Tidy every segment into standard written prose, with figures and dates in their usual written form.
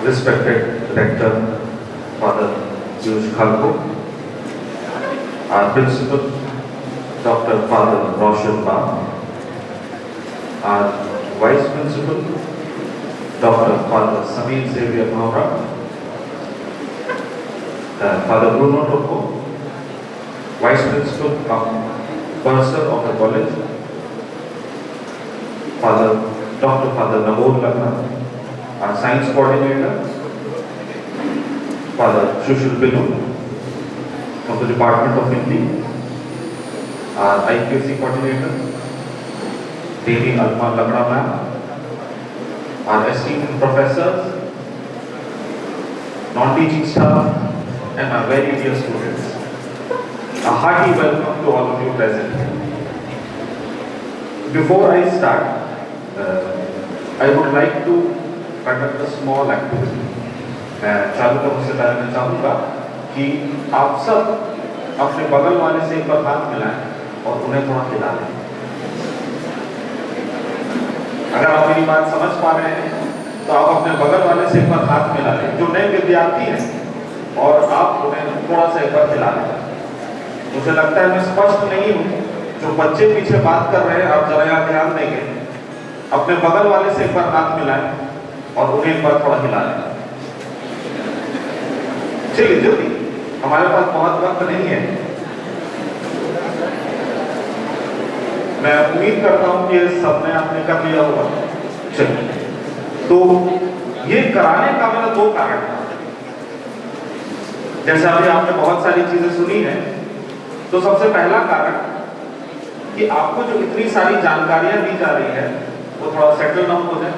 respected Rector, Father Piyush Khalko, our Principal, Dr. Father Roshan Ba, our Vice Principal, Dr. Father Sameer Xavier Bhavra, Father Bruno Toko, Vice Principal, Bursar of the College, Dr. Father Navod Lagna, our Science Coordinator, Father Shushil Billu from the Department of Hindi, our IPSC Coordinator, Devi Alma Lagna Ma'am, our esteemed professors, non-teaching staff, and our very dear students. A hearty welcome to all of you present. Before I start, I would like to conduct a small activity. मैं चालू करने से पहले मैं चाहूँगा कि आप सब अपने बगल वाले से एक बार हाथ मिलाएं और उन्हें थोड़ा हिला दें। अगर आप मेरी बात समझ पा रहे हैं तो आप अपने बगल वाले से एक बार हाथ मिला लें। जो नए विद्यार्थी हैं और आप उन्हें थोड़ा सा एक बार हिला लें। मुझे लगता है मैं स्पष्ट नहीं हूँ। जो बच्चे पीछे बात कर रहे हैं आप जरा यहाँ ध्यान देंगे। अपने बगल वाले से एक बार हाथ मिलाएं और उन्हें एक बार थोड़ा हिला लें। चलिए जल्दी, हमारे पास बहुत वक्त नहीं है। मैं उम्मीद करता हूं कि सबने आपने कर लिया होगा। चलिए, तो ये कराने का मेरा दो कारण था। जैसे अभी आपने बहुत सारी चीजें सुनी हैं, तो सबसे पहला कारण कि आपको जो इतनी सारी जानकारियां दी जा रही है वो थोड़ा सेटल डाउन हो जाए।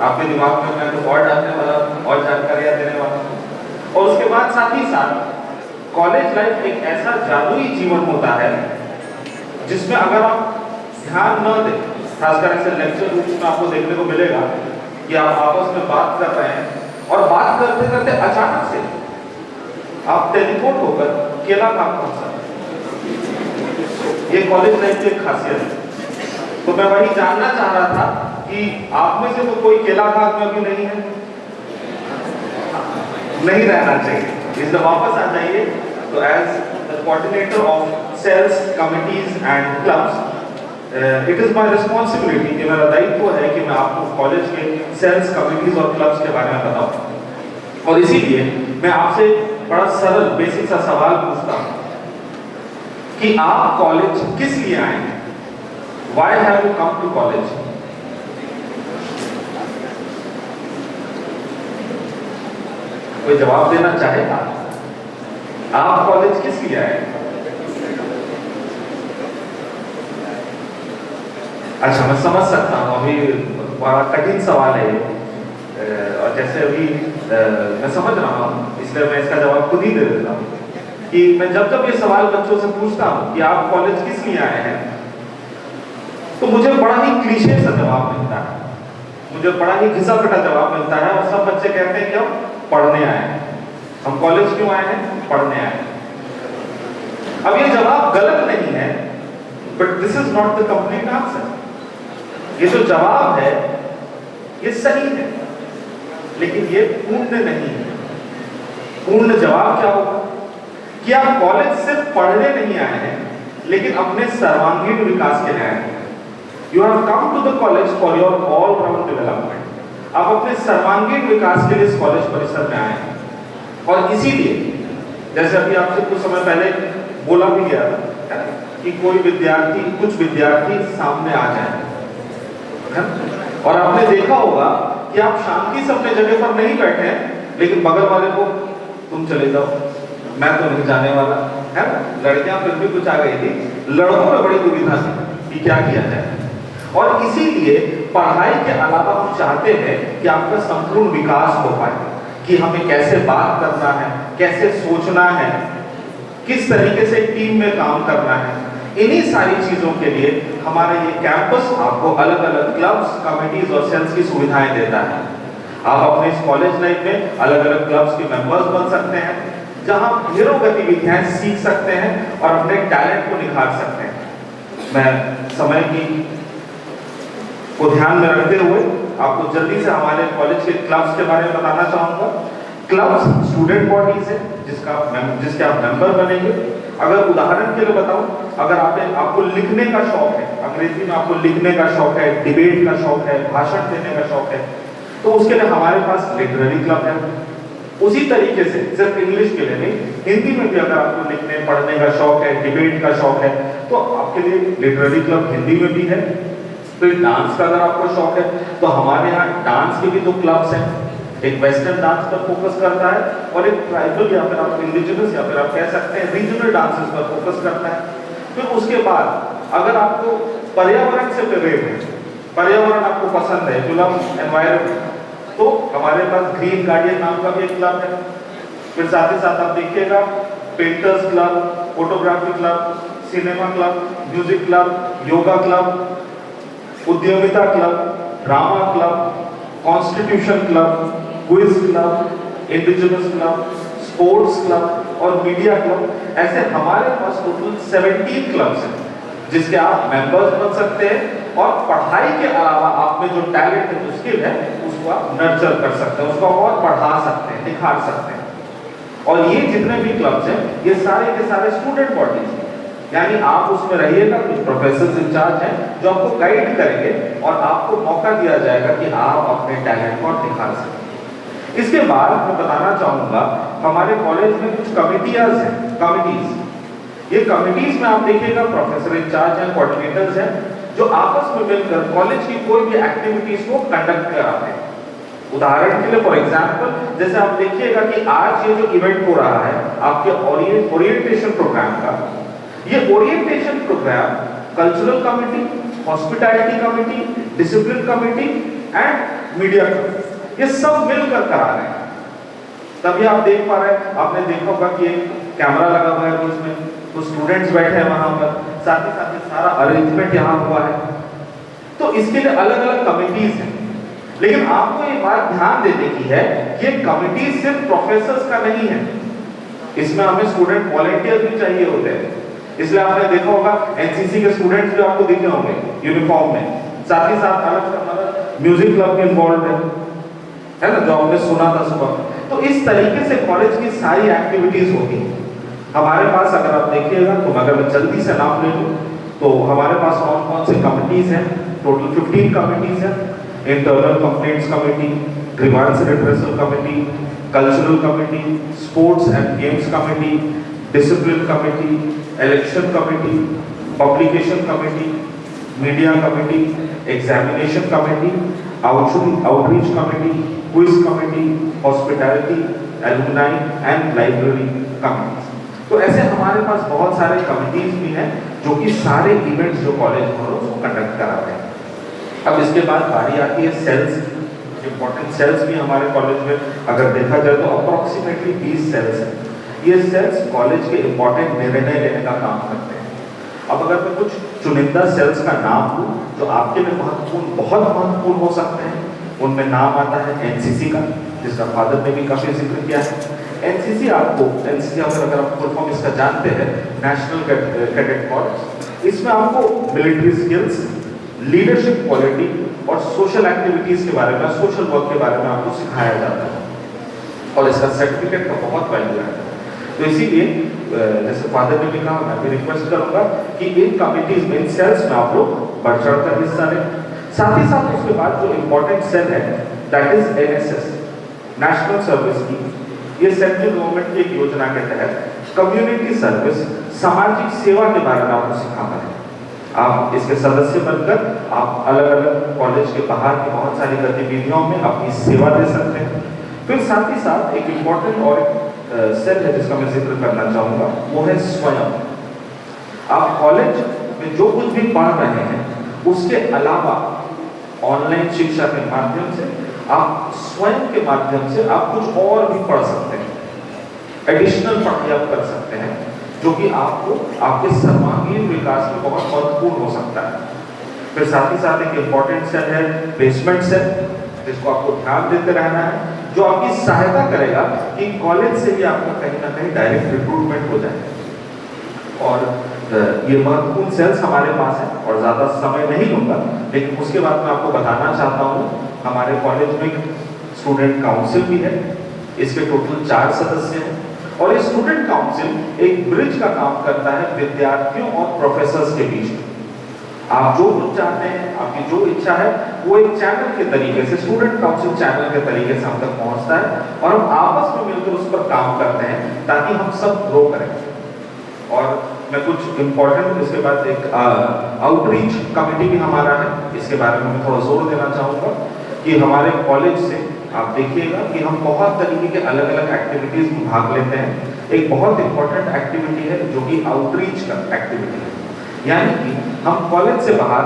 आपके दिमाग में मैं तो और डालने वाला और जानकारियां देने वाला। और उसके बाद साथ ही साथ कॉलेज लाइफ एक ऐसा जादुई जीवन होता है जिसमें अगर आप ध्यान न दें, खासकर ऐसे लेक्चर रूम्स में आपको देखने को मिलेगा कि आप आपस में बात कर रहे हैं और बात करते करते अचानक से आप टेलीपोर्ट होकर केला खान पहुंच सकते हैं। ये कॉलेज लाइफ की एक खासियत है। तो मैं वही जानना चाह रहा था कि आप में से तो कोई केला खान में भी नहीं है, नहीं रहना चाहिए। इसलिए वापस आ जाइए। तो as the coordinator of cells, committees and clubs, it is my responsibility कि मेरा दायित्व है कि मैं आपको कॉलेज के सेल्स, कमिटीज और क्लब्स के बारे में बताऊं। और इसीलिए मैं आपसे बड़ा सरल बेसिक सा सवाल पूछता हूं कि आप कॉलेज किस लिए आए हैं? Why have you come to college? कोई जवाब देना चाहेगा? आप कॉलेज किस लिए आए? अच्छा, मैं समझ सकता हूँ, अभी बड़ा कठिन सवाल है और जैसे अभी मैं समझ रहा हूँ, इसलिए मैं इसका जवाब खुद ही दे देता हूँ कि मैं जब जब ये सवाल बच्चों से पूछता हूँ कि आप कॉलेज किस लिए आए हैं, तो मुझे बड़ा ही क्लीशे सा जवाब मिलता है, मुझे बड़ा ही घिसा पिटा जवाब मिलता है। और सब बच्चे कहते हैं कि हम पढ़ने आए हैं। हम कॉलेज क्यों आए हैं? पढ़ने आए हैं। अब ये जवाब गलत नहीं है, but this is not the complete answer. ये जो जवाब है ये सही है, लेकिन ये पूर्ण नहीं है। पूर्ण जवाब क्या होगा कि आप कॉलेज सिर्फ पढ़ने नहीं आए हैं, लेकिन अपने सर्वांगीण विकास के लिए आए हैं। You have come to the college for your all-round development. आप अपने सर्वांगीण विकास के लिए इस कॉलेज परिसर में आए हैं। और इसीलिए जैसे अभी आपसे कुछ समय पहले बोला भी गया था कि कुछ विद्यार्थी सामने आ जाए, और आपने देखा होगा कि आप शांति से अपने जगह पर नहीं बैठे हैं, लेकिन बगल वाले को तुम चले जाओ, मैं तो नहीं जाने वाला, है ना। लड़कियां फिर भी कुछ आ गई थी, लड़कों में बड़ी दुविधा थी कि क्या किया जाए। और इसीलिए पढ़ाई के अलावा हम चाहते हैं कि आपका संपूर्ण विकास हो पाए, कि हमें कैसे बात करना है, कैसे सोचना है, किस तरीके से टीम में काम करना है। इन्हीं सारी चीजों के लिए हमारे ये कैंपस आपको अलग अलग क्लब्स, कमिटीज और सेल्स की सुविधाएं देता है। आप अपने इस कॉलेज लाइफ में अलग अलग क्लब्स के मेंबर्स बन सकते हैं, जहां ढेरों गतिविधियां सीख सकते हैं और अपने टैलेंट को निखार सकते हैं। मैं समय की को ध्यान में रखते हुए आपको जल्दी से हमारे कॉलेज के क्लब्स के बारे में बताना चाहूँगा। क्लब्स स्टूडेंट बॉडीज है जिसके आप मेंबर बनेंगे। अगर उदाहरण के लिए बताऊं, अगर आपको लिखने का शौक है, अंग्रेजी में आपको लिखने का शौक है, डिबेट का शौक है, भाषण देने का शौक है, तो उसके लिए हमारे पास लिटरेरी क्लब है। उसी तरीके से सिर्फ इंग्लिश के लिए नहीं, हिंदी में भी अगर आपको लिखने पढ़ने का शौक है, डिबेट का शौक है, तो आपके लिए लिटरेरी क्लब हिंदी में भी है। फिर डांस का अगर आपको शौक है तो हमारे यहाँ डांस के भी 2 क्लब्स हैं। एक वेस्टर्न डांस पर फोकस करता है और एक ट्राइबल या फिर आप इंडिजिनस या फिर आप कह सकते हैं रीजनल डांसेस पर फोकस करता है। फिर उसके बाद अगर आपको पर्यावरण से प्रेरित है, पर्यावरण आपको पसंद है, फिल्म एनवायरनमेंट, तो हमारे पास ग्रीन गार्डियन नाम का भी एक क्लब है। फिर साथ ही साथ आप देखिएगा painters club, photography club, cinema club, music club, yoga club, उद्यमिता club, drama club, constitution club, quiz club, indigenous club, sports club और मीडिया क्लब। ऐसे हमारे पास टोटल 17 क्लब्स हैं जिसके आप मेंबर्स बन सकते हैं और पढ़ाई के अलावा आप में जो टैलेंट है, जो स्किल है, उसको आप नर्चर कर सकते हैं, उसको और बढ़ा सकते हैं, निखार सकते हैं। और ये जितने भी क्लब्स हैं ये सारे के सारे स्टूडेंट बॉडीज हैं, यानी आप उसमें रहिएगा, कुछ प्रोफेसर्स इंचार्ज हैं जो आपको गाइड करेंगे और आपको मौका दिया जाएगा कि आप अपने टैलेंट को निखार सकें। इसके बाद मैं बताना चाहूंगा हमारे कॉलेज में कुछ कमिटीज हैं, कमिटीज। ये कमिटीज में आप देखिएगा प्रोफेसर इंचार्ज हैं, कोऑर्डिनेटर्स हैं, जो आपस में मिलकर कॉलेज की कोई भी एक्टिविटीज को कंडक्ट कराते हैं। उदाहरण के लिए फॉर एग्जांपल जैसे आप देखिएगा कि आज ये जो इवेंट हो रहा है आपके ओरिएंटेशन प्रोग्राम का, ये orientation programme cultural committee, hospitality committee, discipline committee and media committee ये सब मिलकर करा रहे हैं। तभी आप देख पा रहे हैं, आपने देखा होगा कि एक कैमरा लगा हुआ है बीच में, तो स्टूडेंट्स बैठे हैं वहां पर, साथ ही सारा अरेंजमेंट यहाँ हुआ है। तो इसके लिए अलग अलग कमिटीज हैं, लेकिन आपको ये बात ध्यान देने की है कि ये कमिटी सिर्फ प्रोफेसर्स का नहीं है, इसमें हमें स्टूडेंट वॉलंटियर भी चाहिए होते हैं। इसलिए आपने देखा होगा एनसीसी के स्टूडेंट्स जो आपको दिखे होंगे यूनिफॉर्म में, साथ ही साथ अलग म्यूजिक क्लब में इन्वॉल्व है ना, जो आपने सुना था सुबह। तो इस तरीके से कॉलेज की सारी एक्टिविटीज होती हैं हमारे पास। अगर आप देखिएगा तो अगर मैं जल्दी से नाम ले लूँ तो हमारे पास कौन कौन से कमिटीज हैं, टोटल 15 कमिटीज हैं। Internal complaints committee, grievance redressal committee, cultural committee, sports and games committee, discipline committee, election committee, publication committee, media committee, examination committee, outreach committee, quiz committee, hospitality, alumni and library committee. तो ऐसे हमारे पास बहुत सारे committees भी हैं जो कि सारे इवेंट्स जो कॉलेज में हो उसको कंडक्ट कराते हैं। अब इसके बाद बारी आती है सेल्स। इंपॉर्टेंट सेल्स भी हमारे कॉलेज में अगर देखा जाए तो अप्रोक्सीमेटली 20 सेल्स हैं। ये सेल्स कॉलेज के इंपॉर्टेंट निर्णय लेने का काम करते हैं। अब अगर मैं कुछ चुनिंदा सेल्स का नाम दूं जो आपके लिए महत्वपूर्ण, बहुत महत्वपूर्ण हो सकते हैं, उनमें नाम आता है एनसीसी का, जिसका फादर ने भी काफी जिक्र किया है। एनसीसी अगर आप फुल फॉर्म इसका जानते हैं, नेशनल कैडेट कॉर्प्स। इसमें आपको मिलिट्री स्किल्स, लीडरशिप क्वालिटी और सोशल एक्टिविटीज के बारे में, सोशल वर्क के बारे में आपको सिखाया जाता है और इसका सर्टिफिकेट का बहुत वैल्यू है। तो इसीलिए जैसे फादर ने भी कहा, मैं भी रिक्वेस्ट करूंगा कि इन कमिटीज में, इन सेल्स में आप लोग बढ़ चढ़कर हिस्सा लें। साथ ही साथ उसके बाद जो इम्पोर्टेंट सेल है that is NSS, national service scheme. ये सेंट्रल गवर्नमेंट की एक योजना के तहत कम्युनिटी सर्विस, सामाजिक सेवा के बारे में आपको सिखाना है। आप इसके सदस्य बनकर आप अलग अलग कॉलेज के बाहर की बहुत सारी गतिविधियों में अपनी सेवा दे सकते हैं। फिर साथ ही साथ एक इम्पोर्टेंट और सेल है जिसका मैं जिक्र करना चाहूँगा, वो है स्वयं। आप कॉलेज में जो कुछ भी पढ़ रहे हैं उसके अलावा ऑनलाइन शिक्षा के माध्यम से, आप स्वयं के माध्यम से आप कुछ और भी पढ़ सकते हैं, एडिशनल पढ़ाई आप कर सकते हैं, जो कि आपको आपके सर्वांगीण विकास में बहुत महत्वपूर्ण हो सकता है। फिर साथ ही साथ एक इम्पॉर्टेंट सेल है प्लेसमेंट सेल, जिसको आपको ध्यान देते रहना है, जो आपकी सहायता करेगा कि कॉलेज से भी आपका कहीं ना कहीं डायरेक्ट रिक्रूटमेंट हो जाए। और ये महत्वपूर्ण सेल्स हमारे पास है और ज़्यादा समय नहीं लूँगा, लेकिन उसके बाद मैं आपको बताना चाहता हूँ हमारे कॉलेज में स्टूडेंट काउंसिल भी है। इसके टोटल 4 सदस्य हैं और ये स्टूडेंट काउंसिल एक ब्रिज का काम करता है विद्यार्थियों और प्रोफेसर्स के बीच में। आप जो कुछ चाहते हैं, आपकी जो इच्छा है, वो एक चैनल के तरीके से, स्टूडेंट काउंसिल चैनल के तरीके से हम तक पहुंचता है और हम आपस में मिलकर उस पर काम करते हैं ताकि हम सब ग्रो करें। और मैं कुछ इम्पोर्टेंट, इसके बाद एक आउटरीच कमेटी भी हमारा है, इसके बारे में मैं थोड़ा जोर देना चाहूँगा कि हमारे कॉलेज से आप देखिएगा कि हम बहुत तरीके के अलग अलग एक्टिविटीज़ में भाग लेते हैं। एक बहुत इंपॉर्टेंट एक्टिविटी है जो कि आउटरीच का एक्टिविटी है, यानी कि हम कॉलेज से बाहर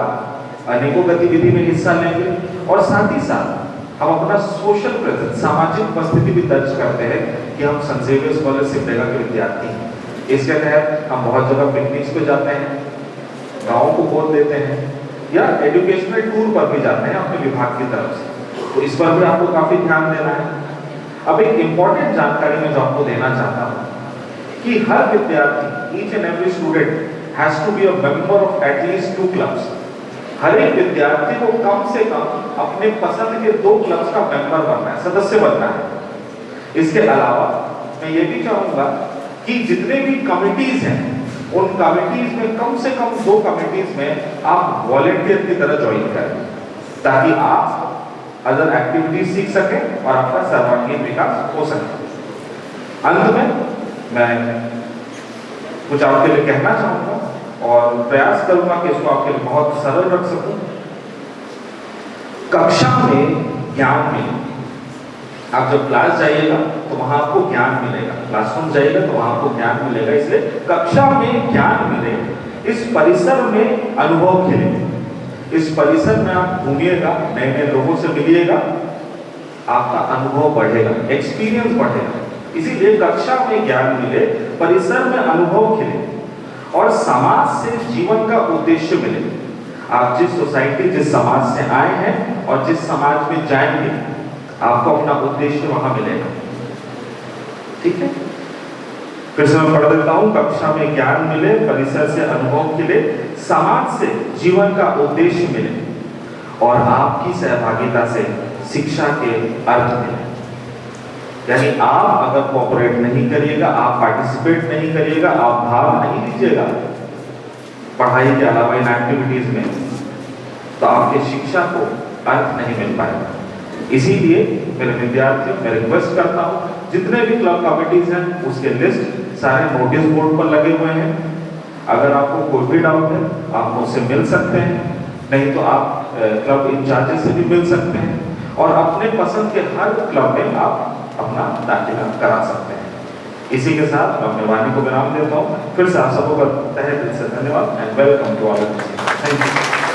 अनेकों गतिविधि में हिस्सा लेंगे और साथ ही साथ हम अपना सोशल प्रेजेंस, सामाजिक उपस्थिति भी दर्ज करते हैं कि हम सेंट जेवियर्स कॉलेज सिमडेगा के विद्यार्थी हैं। इसके तहत हम बहुत जगह पिकनिक्स पे जाते हैं, गाँव को गोद देते हैं या एजुकेशनल टूर पर भी जाते हैं अपने विभाग की तरफ से, तो इस पर भी आपको काफ़ी ध्यान देना है। अब एक इम्पॉर्टेंट जानकारी मैं जो आपको देना चाहता हूँ कि हर विद्यार्थी, each and every student has to be a member of at least 2 clubs। हर एक विद्यार्थी को कम से कम अपने पसंद के 2 क्लब्स का मेंबर बनना है, सदस्य बनना है। इसके अलावा मैं ये भी चाहूँगा कि जितने भी कमिटीज हैं, उन कमिटीज में कम से कम 2 कमिटीज में आप वॉलंटियर की तरह ज्वाइन करें ताकि आप अदर एक्टिविटीज सीख सकें और आपका सर्वांगीण विकास हो सके। अंत में मैं कुछ आपके लिए कहना चाहूँगा और प्रयास करूँगा कि इसको आपके लिए बहुत सरल रख सकूँ। कक्षा में ज्ञान मिले, आप जब क्लास जाइएगा तो वहाँ आपको ज्ञान मिलेगा, क्लासरूम जाइएगा तो वहाँ आपको ज्ञान मिलेगा, इसलिए कक्षा में ज्ञान मिले, इस परिसर में अनुभव खिले, इस परिसर में आप घूमिएगा, नए नए लोगों से मिलिएगा, आपका अनुभव बढ़ेगा, एक्सपीरियंस बढ़ेगा। इसीलिए कक्षा में ज्ञान मिले, परिसर में अनुभव खिले और समाज से जीवन का उद्देश्य मिले। आप जिस सोसाइटी, जिस समाज से आए हैं और जिस समाज में जाएंगे, आपको अपना उद्देश्य वहां मिलेगा। ठीक है, फिर से मैं पढ़ देता हूं। कक्षा में ज्ञान मिले, परिसर से अनुभव खिले, समाज से जीवन का उद्देश्य मिले और आपकी सहभागिता से शिक्षा के अर्थ मिले। यानी आप अगर कोऑपरेट नहीं करिएगा, आप पार्टिसिपेट नहीं करिएगा, आप भाग नहीं लीजिएगा पढ़ाई के अलावा इन एक्टिविटीज में, तो आपके शिक्षा को अर्थ नहीं मिल पाएगा। इसीलिए मेरे विद्यार्थियों, मैं रिक्वेस्ट करता हूँ, जितने भी क्लब कमिटीज हैं उसके लिस्ट सारे नोटिस बोर्ड पर लगे हुए हैं। अगर आपको कोई भी डाउट है आप मुझसे मिल सकते हैं, नहीं तो आप क्लब इंचार्ज से भी मिल सकते हैं और अपने पसंद के हर क्लब में आप अपना दाखिला करा सकते हैं। इसी के साथ मैं अपने वाणी को विराम देता हूँ। फिर से आप सबको तहे दिल से धन्यवाद and welcome to all. Thank you.